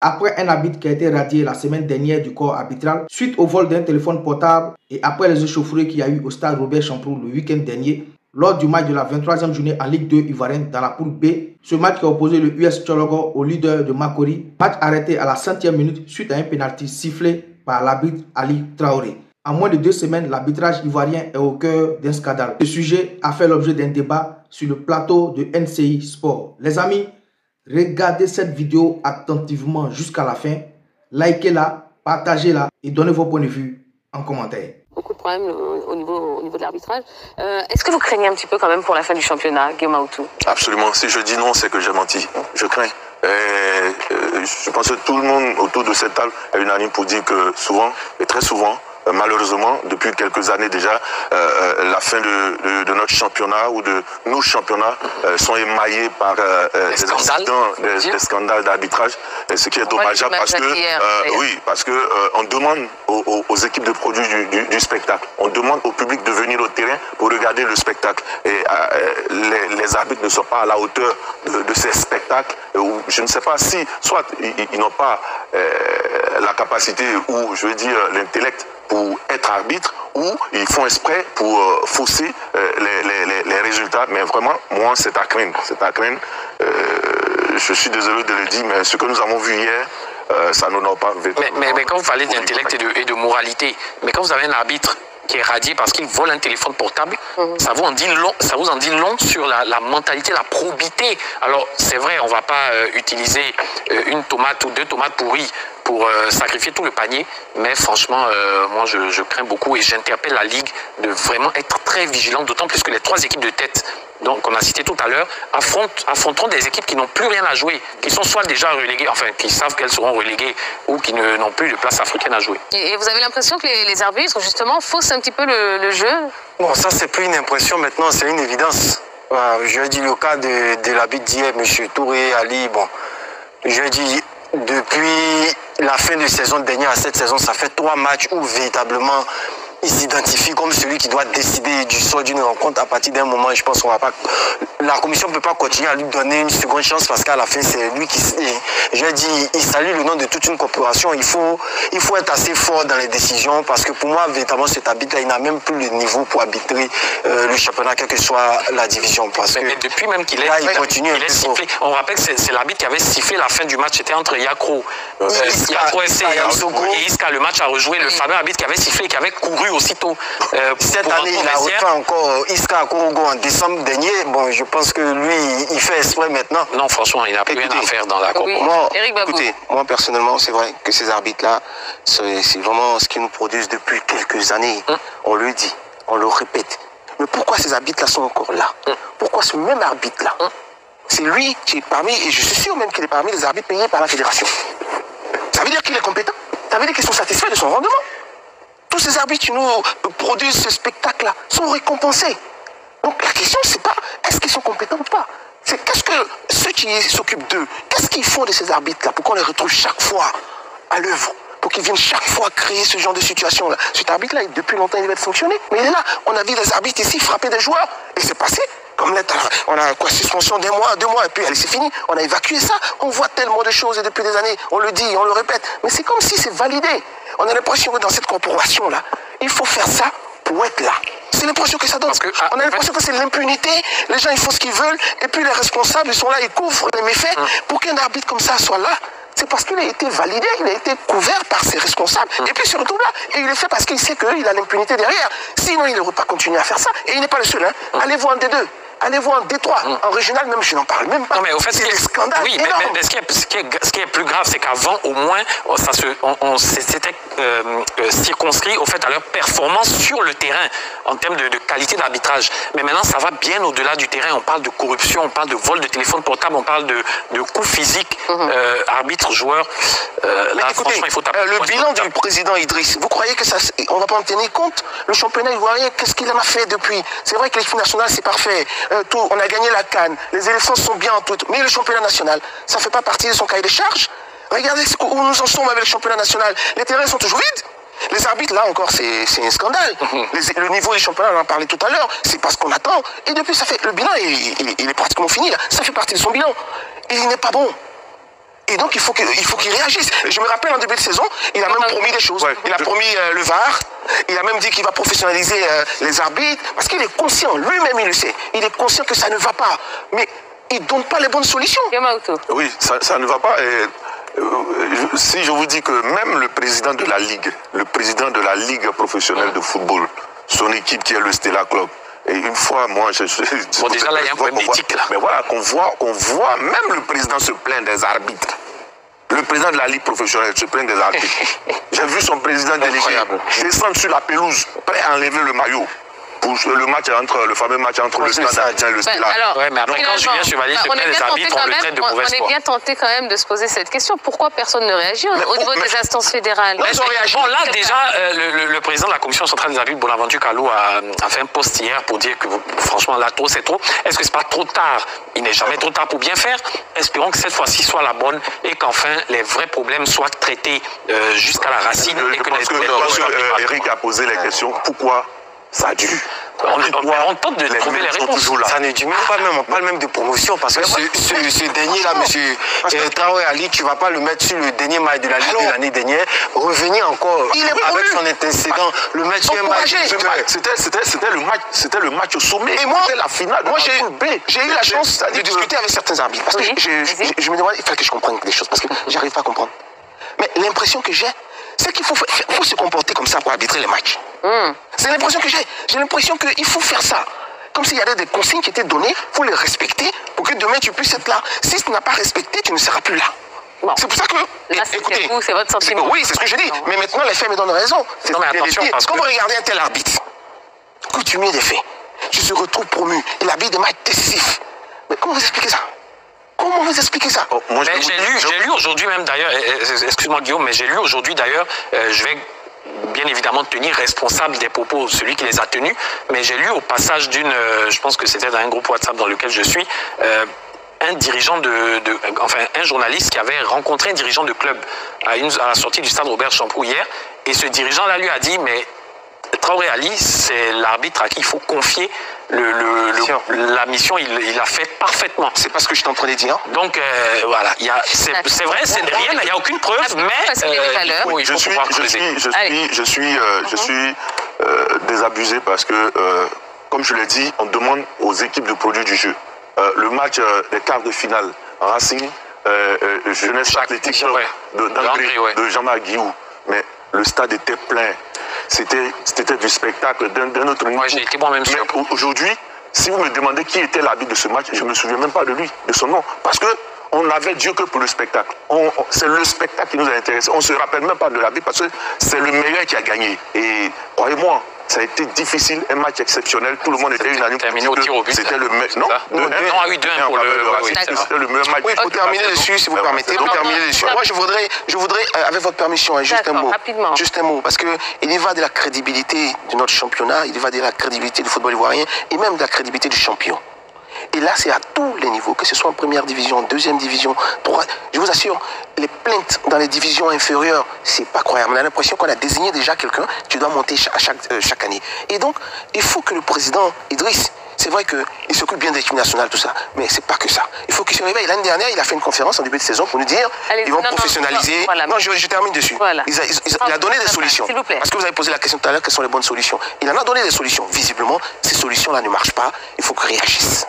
Après un arbitre qui a été radié la semaine dernière du corps arbitral suite au vol d'un téléphone portable et après les échauffourées qu'il y a eu au stade Robert Champrou le week-end dernier, lors du match de la 23e journée en Ligue 2 ivoirienne dans la poule B, ce match qui a opposé le US Tchologo au leader de Makori, match arrêté à la 100e minute suite à un pénalty sifflé par l'arbitre Ali Traoré. En moins de 2 semaines, l'arbitrage ivoirien est au cœur d'un scandale. Ce sujet a fait l'objet d'un débat sur le plateau de NCI Sport. Les amis, regardez cette vidéo attentivement jusqu'à la fin, likez-la, partagez-la et donnez vos points de vue en commentaire. Beaucoup de problèmes au niveau de l'arbitrage. Est-ce que vous craignez un petit peu quand même pour la fin du championnat, Guillaume Aoutou? Absolument. Si je dis non, c'est que j'ai menti. Je crains. Je pense que tout le monde autour de cette table est unanime pour dire que souvent, et très souvent, malheureusement, depuis quelques années déjà, la fin de notre championnat ou de nos championnats sont émaillés par des scandales d'arbitrage, ce qui est dommageable parce que, oui, parce que on demande aux équipes de produits du spectacle, on demande au public de venir au terrain pour regarder le spectacle. Et les arbitres ne sont pas à la hauteur de ces spectacles. Je ne sais pas si, soit ils n'ont pas la capacité ou, je veux dire, l'intellect pour être arbitre, ou ils font exprès pour fausser les résultats. Mais vraiment, moi, c'est à craindre. C'est à craindre. Je suis désolé de le dire, mais ce que nous avons vu hier, ça ne nous pas mais quand vous parlez d'intellect et de moralité, mais quand vous avez un arbitre qui est radié parce qu'il vole un téléphone portable, ça vous en dit long sur la mentalité, la probité. Alors, c'est vrai, on ne va pas utiliser une tomate ou 2 tomates pourries pour sacrifier tout le panier, mais franchement, moi, je crains beaucoup et j'interpelle la Ligue de vraiment être très vigilante, d'autant plus que les 3 équipes de tête qu'on a citées tout à l'heure affronteront des équipes qui n'ont plus rien à jouer, qui sont soit déjà reléguées, enfin, qui savent qu'elles seront reléguées ou qui n'ont plus de place africaine à jouer. Et vous avez l'impression que les arbitres, justement, faussent un petit peu le jeu? Bon, ça, c'est plus une impression maintenant, c'est une évidence. Je dis le cas de l'arbitre d'hier, M. Touré, Ali, bon, je dis depuis la fin de saison dernière à cette saison, ça fait 3 matchs où véritablement il s'identifie comme celui qui doit décider du sort d'une rencontre à partir d'un moment. Je pense qu'on va pas, la commission ne peut pas continuer à lui donner une seconde chance parce qu'à la fin, c'est lui qui, je dis, il salue le nom de toute une corporation. Il faut être assez fort dans les décisions parce que pour moi, véritablement, cet arbitre-là, il n'a même plus le niveau pour arbitrer le championnat, quelle que soit la division. Mais depuis même qu'il est, là, il continue il est sifflé. On rappelle que c'est l'arbitre qui avait sifflé la fin du match. C'était entre Yakro SC et Iska. Le match a rejoué. Le fameux arbitre qui avait sifflé et qui avait couru aussitôt. Cette année, il a refait encore Iska Korogo en décembre dernier. Bon, je pense que lui, il fait exprès maintenant. Non, franchement, il n'a plus rien à faire dans la oui. Écoutez, moi personnellement, c'est vrai que ces arbitres-là, c'est vraiment ce qu'ils nous produisent depuis quelques années. On le dit, on le répète. Mais pourquoi ces arbitres-là sont encore là? Pourquoi ce même arbitre-là? C'est lui qui est parmi, et je suis sûr même qu'il est parmi les arbitres payés par la fédération. Ça veut dire qu'il est compétent? Ça veut dire qu'ils sont satisfaits de son rendement? Tous ces arbitres qui nous produisent ce spectacle-là sont récompensés. Donc la question, c'est pas est-ce qu'ils sont compétents ou pas. C'est qu'est-ce que ceux qui s'occupent d'eux, qu'est-ce qu'ils font de ces arbitres-là pour qu'on les retrouve chaque fois à l'œuvre, pour qu'ils viennent chaque fois créer ce genre de situation-là. Cet arbitre-là, depuis longtemps, il va être sanctionné. Mais il est là. On a vu des arbitres ici frapper des joueurs. Et c'est passé. Comme là, on a quoi, suspension d'1 mois, 2 mois, et puis allez, c'est fini. On a évacué ça. On voit tellement de choses et depuis des années. On le dit, on le répète. Mais c'est comme si c'est validé. On a l'impression que dans cette corporation-là, il faut faire ça pour être là. C'est l'impression que ça donne. On a l'impression que c'est l'impunité. Les gens, ils font ce qu'ils veulent. Et puis les responsables, ils sont là, ils couvrent les méfaits. Pour qu'un arbitre comme ça soit là, c'est parce qu'il a été validé, il a été couvert par ses responsables. Et puis surtout là, et il le fait parce qu'il sait qu'il a l'impunité derrière. Sinon, il n'aurait pas continué à faire ça. Et il n'est pas le seul. Allez voir un des deux. Allez voir en Détroit, en régional même, je n'en parle même pas. Non, mais au fait, c'est des scandales. Oui, mais ce qui est plus grave, c'est qu'avant, au moins, on s'était circonscrit au fait à leur performance sur le terrain en termes de qualité d'arbitrage. Mais maintenant, ça va bien au-delà du terrain. On parle de corruption, on parle de vol de téléphone portable, on parle de coups physiques, arbitre, joueur. Là, écoutez, franchement, il faut taper. Le bilan du président Idriss, vous croyez que ça, on ne va pas en tenir compte? Le championnat ivoirien, qu'est-ce qu'il en a fait depuis? C'est vrai que l'équipe nationale, c'est parfait. On a gagné la CAN, les élections sont bien en tout, mais le championnat national, ça ne fait pas partie de son cahier de charges. Regardez où nous en sommes avec le championnat national. Les terrains sont toujours vides. Les arbitres, là encore, c'est un scandale. Le niveau du championnat, on en parlait tout à l'heure, c'est parce qu'on attend. Et depuis, ça fait, le bilan, il est pratiquement fini. Là. Ça fait partie de son bilan. Et il n'est pas bon. Et donc, il faut qu'il réagisse. Je me rappelle en début de saison, il a même promis des choses. Il a promis le VAR. Il a même dit qu'il va professionnaliser les arbitres. Parce qu'il est conscient, lui-même il le sait. Il est conscient que ça ne va pas. Mais il ne donne pas les bonnes solutions. Oui, ça ne va pas. Et, si je vous dis que même le président de la Ligue professionnelle de football, son équipe qui est le Stella Club, et une fois, moi, bon, déjà là, il y a un problème d'éthique là. Mais voilà, qu'on voit même le président se plaindre des arbitres. Le président de la Ligue professionnelle se plaint des arbitres. J'ai vu son président délégué descendre sur la pelouse, prêt à enlever le maillot. Pour le fameux match entre le Stade et le Stella. Mais après, quand Julien Chevalier se plaint des arbitres, on le traite de mauvaise foi. On est bien tenté quand même de se poser cette question. Pourquoi personne ne réagit au niveau des instances fédérales? Bon, là, déjà, le président de la Commission centrale des arbitres, Bonaventure Kalou, a fait un post hier pour dire que, franchement, là, trop, c'est trop. Est-ce que c'est pas trop tard? Il n'est jamais trop tard pour bien faire. Espérons que cette fois-ci soit la bonne et qu'enfin, les vrais problèmes soient traités jusqu'à la racine. Je pense que Eric a posé les questions. Pourquoi ça dure? On tente de trouver les réponses. Ça ne dit même pas, on parle même de promotion parce que ce dernier-là, monsieur Traoré Ali, tu ne vas pas le mettre sur le dernier match de la Ligue de l'année dernière, revenir encore avec son antécédent, le match C'était le match au sommet. Et moi, la finale. Moi, j'ai eu la chance de discuter avec certains arbitres parce que je me demande, il faut que je comprenne des choses parce que j'arrive pas à comprendre. Mais l'impression que j'ai, c'est qu'il faut se comporter comme ça pour arbitrer les matchs. C'est l'impression que j'ai. J'ai l'impression qu'il faut faire ça. Comme s'il y avait des consignes qui étaient données, il faut les respecter pour que demain tu puisses être là. Si tu n'as pas respecté, tu ne seras plus là. Bon. C'est pour ça que... Écoutez, c'est votre sentiment. Oui, c'est ce que je dis. Mais maintenant, les faits me donnent raison. Non, mais attention, parce que... Quand vous regardez un tel arbitre, coutumier des faits, je se retrouve promu, il arbitre des matchs décisifs. Mais comment vous expliquez ça? Comment vous expliquez ça? J'ai lu aujourd'hui même d'ailleurs, excuse-moi Guillaume, mais j'ai lu aujourd'hui d'ailleurs, je vais bien évidemment tenir responsable des propos, celui qui les a tenus, mais j'ai lu au passage d'une, je pense que c'était dans un groupe WhatsApp dans lequel je suis, un dirigeant un journaliste qui avait rencontré un dirigeant de club à la sortie du stade Robert Champroux hier, et ce dirigeant-là lui a dit, mais Traoré Ali, c'est l'arbitre à qui il faut confier la mission, il l'a fait parfement. C'est pas ce que je t'entendais dire. Donc voilà, c'est vrai, c'est rien, il n'y a aucune preuve, mais je suis désabusé parce que, comme je l'ai dit, on demande aux équipes de produire du jeu. Le match des quarts de finale, Racing, Jeunesse Athlétique de Jean-Marc Guillou, mais le stade était plein. C'était du spectacle d'un autre niveau. Moi, j'ai été moi-même sûr. Aujourd'hui, si vous me demandez qui était l'arbitre de ce match, je ne me souviens même pas de lui, de son nom. Parce qu'on n'avait Dieu que pour le spectacle. C'est le spectacle qui nous a intéressés. On ne se rappelle même pas de l'arbitre parce que c'est le meilleur qui a gagné. Et croyez-moi, ça a été difficile, un match exceptionnel. Tout le monde était unanime. Terminé au tir au but. C'était le meilleur. Non, 2-1 pour le. C'était le meilleur match. Oui, pour terminer dessus, si vous permettez. Pour terminer dessus. Moi, je voudrais, avec votre permission, juste un mot. Rapidement. Juste un mot, parce qu'il y va de la crédibilité de notre championnat, il y va de la crédibilité du football ivoirien et même de la crédibilité du champion. Et là, c'est à tous les niveaux, que ce soit en première division, deuxième division, troisième. Je vous assure, les plaintes dans les divisions inférieures, c'est pas croyable. On a l'impression qu'on a désigné déjà quelqu'un qui doit monter chaque année. Et donc, il faut que le président Idriss, c'est vrai qu'il s'occupe bien de l'équipe nationale, tout ça, mais c'est pas que ça. Il faut qu'il se réveille. L'année dernière, il a fait une conférence en début de saison pour nous dire ils vont professionnaliser. Non, je termine dessus. Voilà. Il a donné des solutions. S'il vous plaît. Parce que vous avez posé la question tout à l'heure, quelles sont les bonnes solutions? Il en a donné des solutions. Visiblement, ces solutions-là ne marchent pas. Il faut qu'il réagisse.